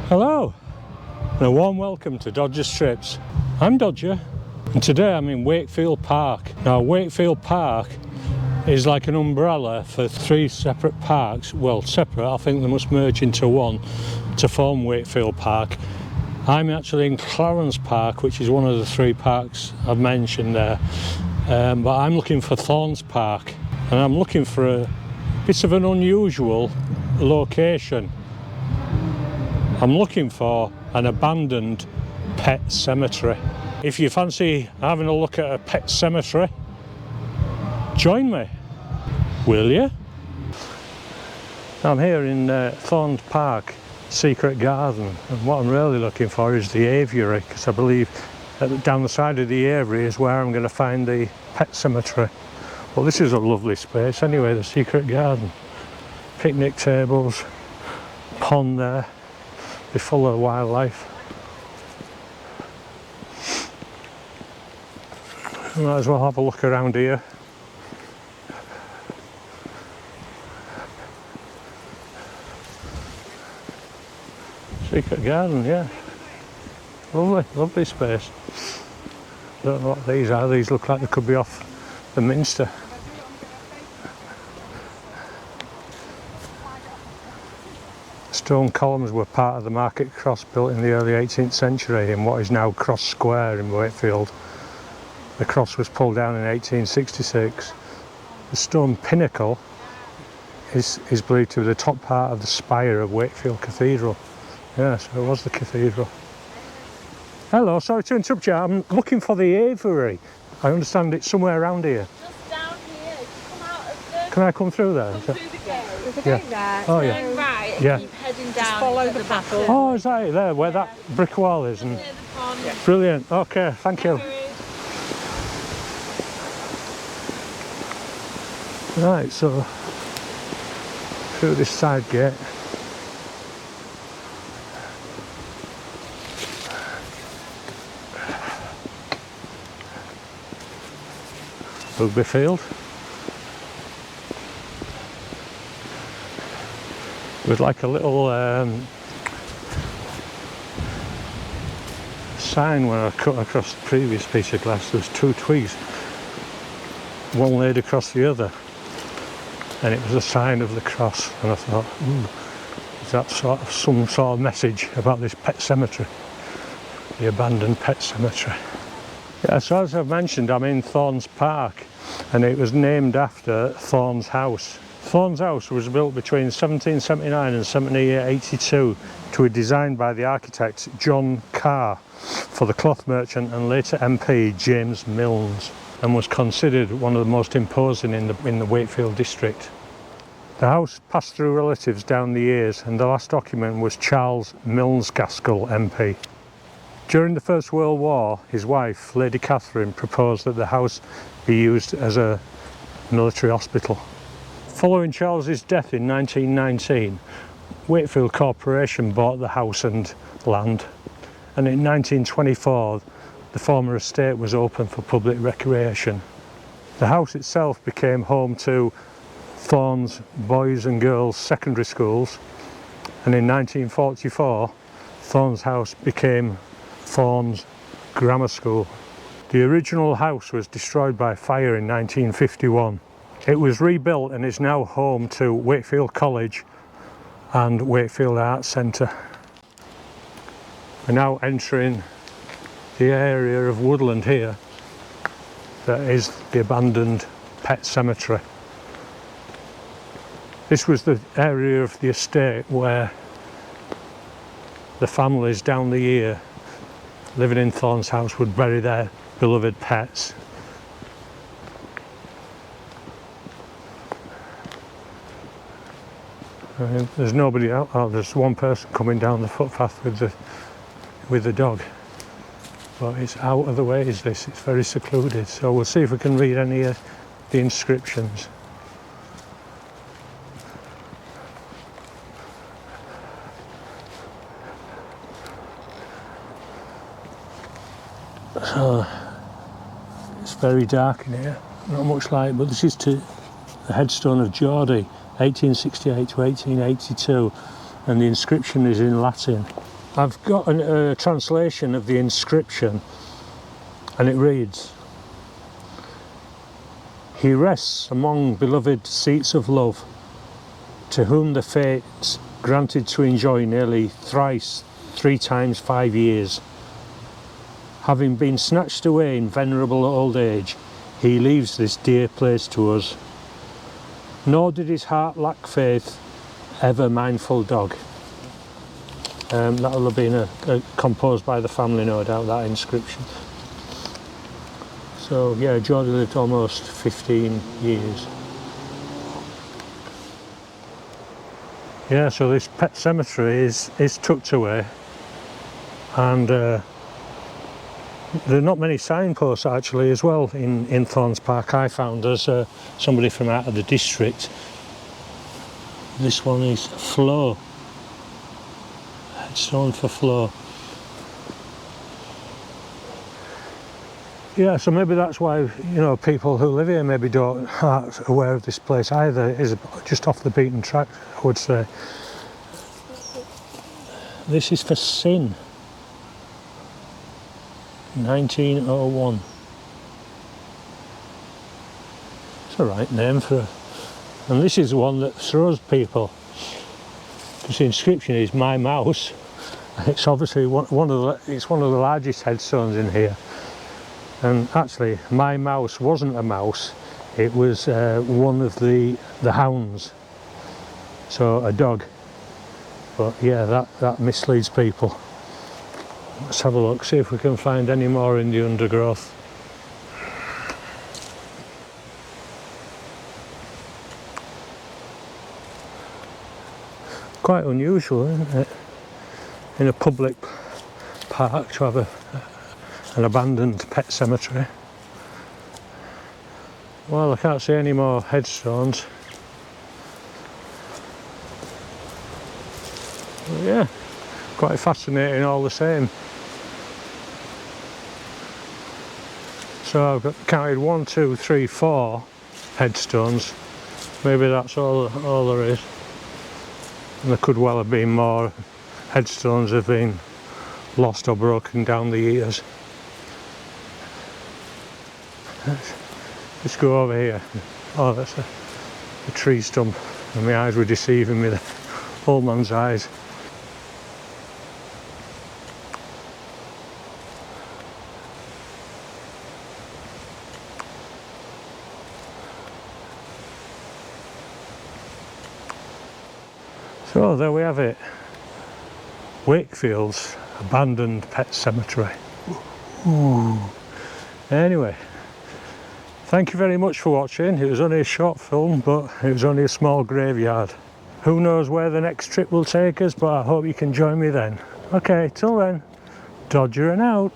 Hello, and a warm welcome to Dodger's Trips. I'm Dodger, and today I'm in Wakefield Park. Now, Wakefield Park is like an umbrella for three separate parks. Well, separate, I think they must merge into one to form Wakefield Park. I'm actually in Thornes Park, which is one of the three parks I've mentioned there. But I'm looking for Thornes Park, and I'm looking for a bit of an unusual location. I'm looking for an abandoned pet cemetery. If you fancy having a look at a pet cemetery, join me, will you? I'm here in Thornes Park, Secret Garden, and what I'm really looking for is the aviary, because I believe down the side of the aviary is where I'm going to find the pet cemetery. Well, this is a lovely space anyway, the Secret Garden. Picnic tables, pond there. Be full of wildlife. Might as well have a look around here. Secret garden, yeah. Lovely, lovely space. Don't know what these are. These look like they could be off the Minster. Stone columns were part of the market cross built in the early 18th century in what is now Cross Square in Wakefield. The cross was pulled down in 1866. The stone pinnacle is believed to be the top part of the spire of Wakefield Cathedral. Yeah, so it was the cathedral. Hello, sorry to interrupt you. I'm looking for the aviary. I understand it's somewhere around here. Just down here. Come out of the... Can I come through there? Come through the gate. There's a gate there. Oh, yeah. Turn right and Yeah. keep heading down. Just follow the path. Oh, is that it there, where that brick wall is? And Near the pond. Yeah. brilliant. Okay, thank you. Right, so through this side gate. Rugby field. With like a little sign when I cut across the previous piece of glass. There was two twigs, one laid across the other, and it was a sign of the cross. And I thought, is that sort of some sort of message about this pet cemetery, the abandoned pet cemetery? Yeah, so as I've mentioned, I'm in Thornes Park, and it was named after Thornes House. Thornes House was built between 1779 and 1782 to be designed by the architect John Carr for the cloth merchant and later MP James Milnes, and was considered one of the most imposing in the Wakefield district. The house passed through relatives down the years, and the last occupant was Charles Milnes Gaskell MP. During the First World War, his wife, Lady Catherine, proposed that the house be used as a military hospital. Following Charles's death in 1919, Wakefield Corporation bought the house and land, and in 1924 the former estate was open for public recreation. The house itself became home to Thornes Boys and Girls Secondary Schools, and in 1944 Thornes House became Thornes Grammar School. The original house was destroyed by fire in 1951. It was rebuilt and is now home to Wakefield College and Wakefield Arts Centre. We're now entering the area of woodland here that is the abandoned pet cemetery. This was the area of the estate where the families down the year living in Thornes House would bury their beloved pets. There's nobody out. Oh, there's one person coming down the footpath with the dog, but it's out of the way. It's very secluded. So we'll see if we can read any of the inscriptions. So it's very dark in here. Not much light, but this is to the headstone of Geordie, 1868 to 1882, and the inscription is in Latin. I've got a translation of the inscription, and it reads, "He rests among beloved seats of love, to whom the fates granted to enjoy nearly thrice 3 times 5 years. Having been snatched away in venerable old age, he leaves this dear place to us. Nor did his heart lack faith, ever mindful dog." That will have been composed by the family, no doubt, that inscription. So yeah, Geordie lived almost 15 years. Yeah, so this pet cemetery is tucked away, and there are not many signposts actually as well in Thornes Park. I found there's somebody from out of the district. This one is Flo. Headstone for Flo. Yeah, so maybe that's why, you know, people who live here maybe aren't aware of this place either. It is just off the beaten track, I would say. This is for Sin. 1901. It's the right name for her. And this is the one that throws people. Because the inscription is "My Mouse." It's obviously one of the largest headstones in here. And actually, my mouse wasn't a mouse. It was one of the hounds. So a dog. But yeah, that misleads people. Let's have a look, see if we can find any more in the undergrowth. Quite unusual, isn't it, in a public park to have an abandoned pet cemetery. Well, I can't see any more headstones. But yeah, quite fascinating all the same. So I've counted 1, 2, 3, 4 headstones. Maybe that's all there is. And there could well have been more. Headstones have been lost or broken down the years. Let's go over here. Oh, that's a tree stump, and my eyes were deceiving me, the old man's eyes. So there we have it. Wakefield's abandoned pet cemetery. Ooh. Anyway, thank you very much for watching. It was only a short film, but it was only a small graveyard. Who knows where the next trip will take us, but I hope you can join me then. Okay, till then, Dodger and out.